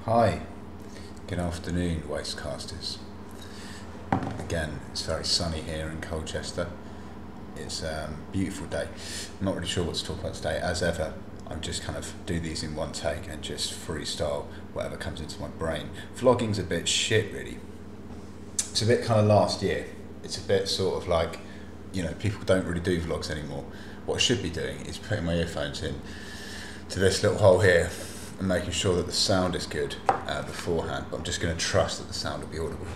Hi, good afternoon, Wastecasters. Again, it's very sunny here in Colchester. It's a beautiful day. I'm not really sure what to talk about today. As ever, I'm just kind of do these in one take and just freestyle whatever comes into my brain. Vlogging's a bit shit, really. It's a bit kind of last year. It's a bit sort of like, you know, people don't really do vlogs anymore. What I should be doing is putting my earphones in to this little hole here and making sure that the sound is good beforehand, but I'm just going to trust that the sound will be audible.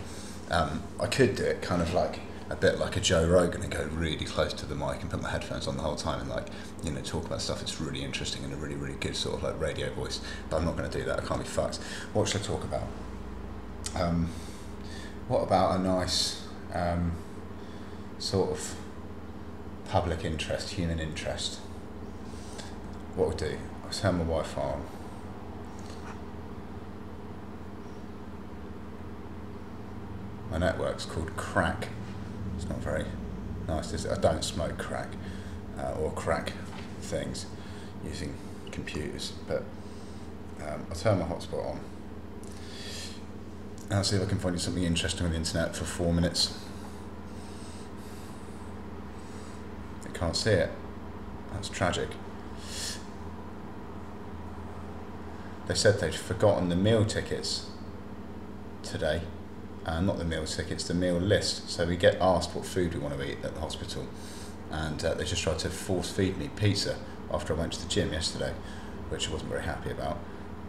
I could do it kind of like a bit like a Joe Rogan and go really close to the mic and put my headphones on the whole time and, like, you know, talk about stuff that's really interesting and a really, really good sort of like radio voice, but I'm not going to do that. I can't be fucked. What should I talk about? What about a nice sort of public interest, human interest? What we'll do, I'll turn my Wi-Fi on. My network's called Crack. It's not very nice, is it? I don't smoke crack or crack things using computers, but I'll turn my hotspot on and I'll see if I can find you something interesting on the internet for 4 minutes. I can't see it. That's tragic. They said they'd forgotten the meal tickets today. Not the meal tickets, the meal list. So we get asked what food we want to eat at the hospital, and they just tried to force feed me pizza after I went to the gym yesterday, which I wasn't very happy about.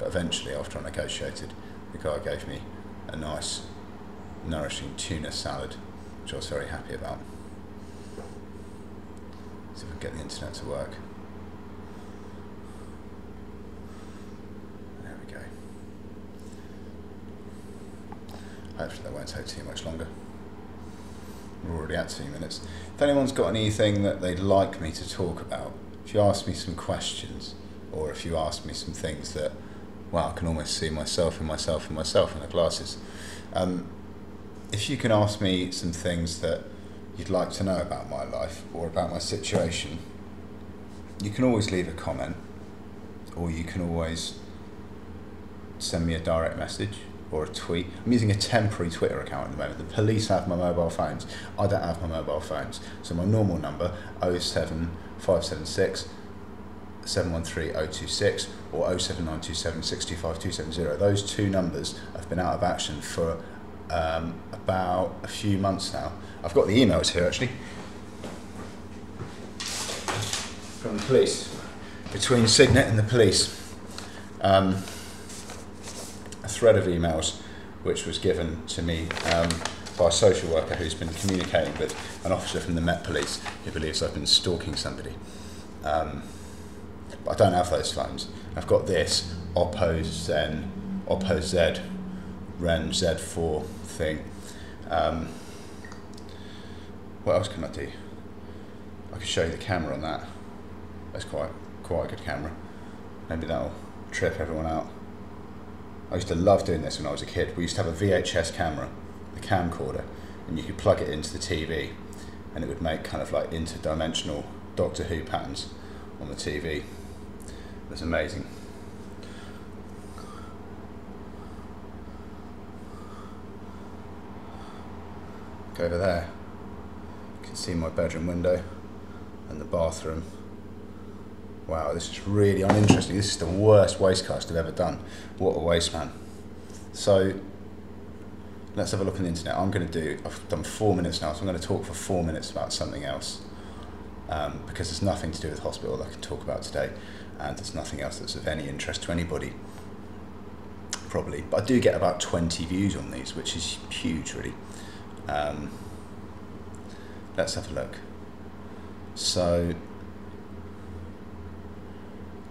But eventually, after I negotiated, the guy gave me a nice, nourishing tuna salad, which I was very happy about. See if we can get the internet to work. There we go. Hopefully that won't take too much longer. We're already at 2 minutes. If anyone's got anything that they'd like me to talk about, if you ask me some questions, or if you ask me some things that, well, I can almost see myself in the glasses. If you can ask me some things that you'd like to know about my life or about my situation, you can always leave a comment, or you can always send me a direct message or a tweet. I'm using a temporary Twitter account at the moment. The police have my mobile phones. I don't have my mobile phones. So my normal number, 07576 713 026 or 07927 625 270. Those two numbers have been out of action for about a few months now. I've got the emails here actually from the police, between Signet and the police. A thread of emails which was given to me by a social worker who's been communicating with an officer from the Met Police who believes I've been stalking somebody. But I don't have those phones. I've got this Oppo Z Ren Z4 thing. What else can I do? I could show you the camera on that. That's quite a good camera. Maybe that'll trip everyone out. I used to love doing this when I was a kid. We used to have a VHS camera, a camcorder, and you could plug it into the TV and it would make kind of like interdimensional Doctor Who patterns on the TV. It was amazing. Go over there. You can see my bedroom window and the bathroom. Wow, this is really uninteresting. This is the worst Wastecast I've ever done. What a waste, man. So, let's have a look on the internet. I've done 4 minutes now, so I'm going to talk for 4 minutes about something else. Because there's nothing to do with hospital that I can talk about today, and there's nothing else that's of any interest to anybody, probably. But I do get about 20 views on these, which is huge, really. Let's have a look. So,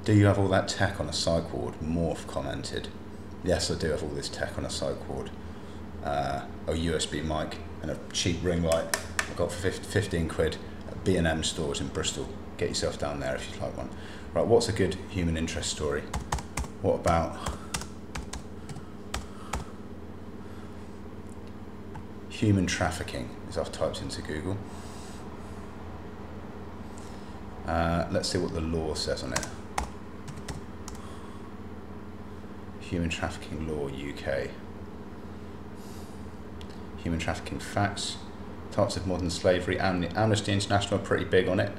do you have all that tech on a psych ward? Morph commented. Yes, I do have all this tech on a psych ward. A USB mic and a cheap ring light I got for 15 quid at B&M stores in Bristol. Get yourself down there if you'd like one. Right, what's a good human interest story? What about human trafficking, as I've typed into Google. Let's see what the law says on it. Human Trafficking Law UK. Human Trafficking Facts. Types of Modern Slavery. Amnesty International are pretty big on it.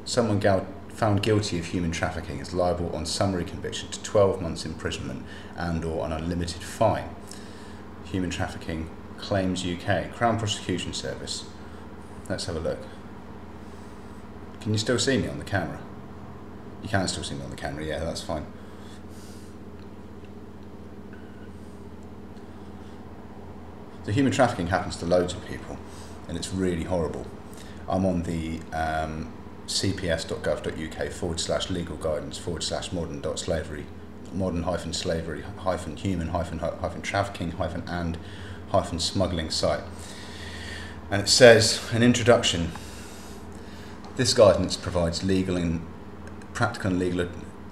Someone found guilty of human trafficking is liable on summary conviction to 12 months imprisonment and or an unlimited fine. Human Trafficking Claims UK. Crown Prosecution Service. Let's have a look. Can you still see me on the camera? You can still see me on the camera, yeah, that's fine. So human trafficking happens to loads of people, and it's really horrible. I'm on the cps.gov.uk/legal guidance /modern.slavery, modern-slavery-human-trafficking-and-smuggling site. And it says, an introduction, this guidance provides legal and practical and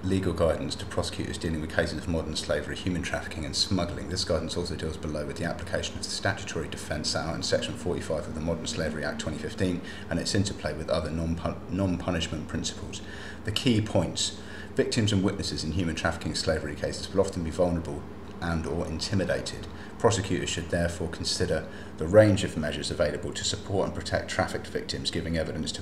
legal guidance to prosecutors dealing with cases of modern slavery, human trafficking and smuggling. This guidance also deals below with the application of the statutory defence set out in Section 45 of the Modern Slavery Act 2015 and its interplay with other non-punishment principles. The key points: victims and witnesses in human trafficking slavery cases will often be vulnerable and or intimidated. Prosecutors should therefore consider the range of measures available to support and protect trafficked victims, giving evidence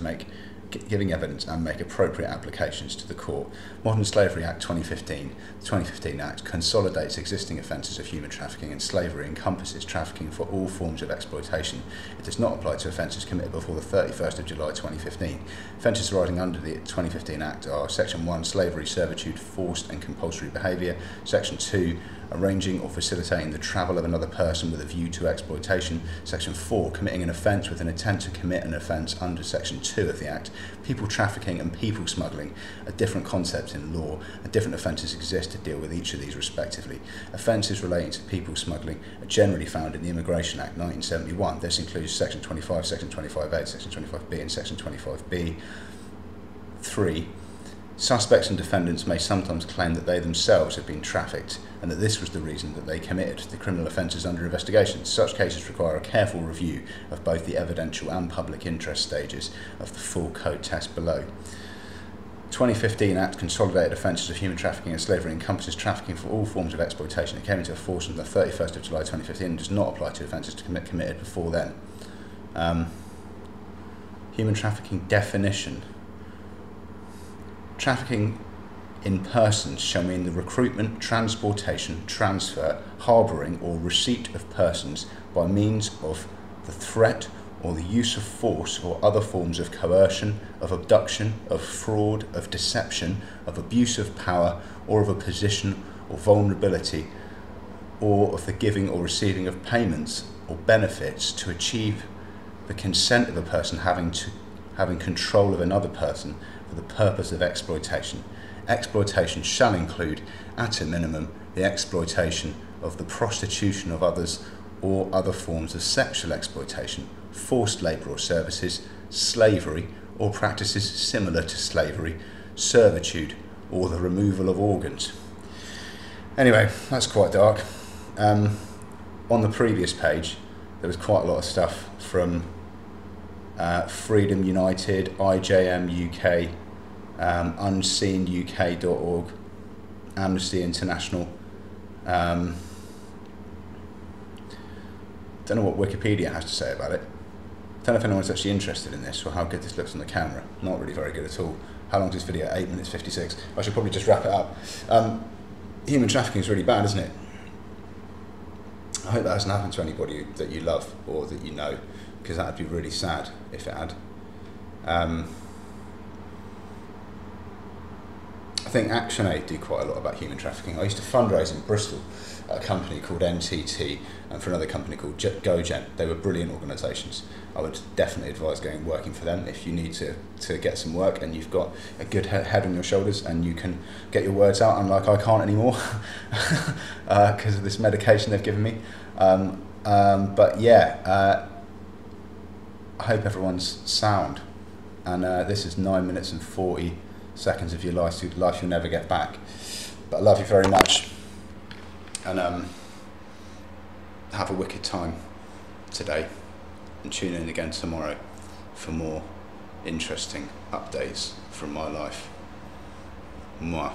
and make appropriate applications to the court. Modern Slavery Act 2015, the 2015 Act, consolidates existing offences of human trafficking and slavery, encompasses trafficking for all forms of exploitation. It does not apply to offences committed before the 31st of July 2015. Offences arising under the 2015 Act are Section 1, slavery, servitude, forced and compulsory behaviour; Section 2, arranging or facilitating the travel of another person with a view to exploitation; Section 4, committing an offence with an intent to commit an offence under Section 2 of the Act. People trafficking and people smuggling are different concepts in law, and different offences exist to deal with each of these respectively. Offences relating to people smuggling are generally found in the Immigration Act 1971. This includes Section 25, Section 25A, Section 25B and Section 25B. 3. Suspects and defendants may sometimes claim that they themselves have been trafficked and that this was the reason that they committed the criminal offences under investigation. Such cases require a careful review of both the evidential and public interest stages of the full code test below. 2015 Act consolidated offences of human trafficking and slavery, encompasses trafficking for all forms of exploitation. It came into force on the 31st of July 2015 and does not apply to offences committed before then. Human trafficking definition. Trafficking in persons shall mean the recruitment, transportation, transfer, harbouring or receipt of persons by means of the threat or the use of force or other forms of coercion, of abduction, of fraud, of deception, of abuse of power, or of a position or vulnerability, or of the giving or receiving of payments or benefits to achieve the consent of a person having control of another person for the purpose of exploitation. Exploitation shall include, at a minimum, the exploitation of the prostitution of others or other forms of sexual exploitation, forced labour or services, slavery or practices similar to slavery, servitude or the removal of organs. Anyway, that's quite dark. On the previous page, there was quite a lot of stuff from Freedom United, IJM UK, unseenuk.org, Amnesty International. Don't know what Wikipedia has to say about it. Don't know if anyone's actually interested in this or how good this looks on the camera. Not really very good at all. How long is this video? 8 minutes 56. I should probably just wrap it up. Human trafficking is really bad, isn't it? I hope that hasn't happened to anybody that you love or that you know, because that would be really sad if it had. I think ActionAid do quite a lot about human trafficking. I used to fundraise in Bristol at a company called NTT and for another company called GoGen. They were brilliant organisations. I would definitely advise going and working for them if you need to get some work and you've got a good head on your shoulders and you can get your words out, unlike I can't anymore because of this medication they've given me. But yeah, I hope everyone's sound. And this is 9 minutes and 40 seconds of your life you'll never get back. But I love you very much. And have a wicked time today. And tune in again tomorrow for more interesting updates from my life. Mwah.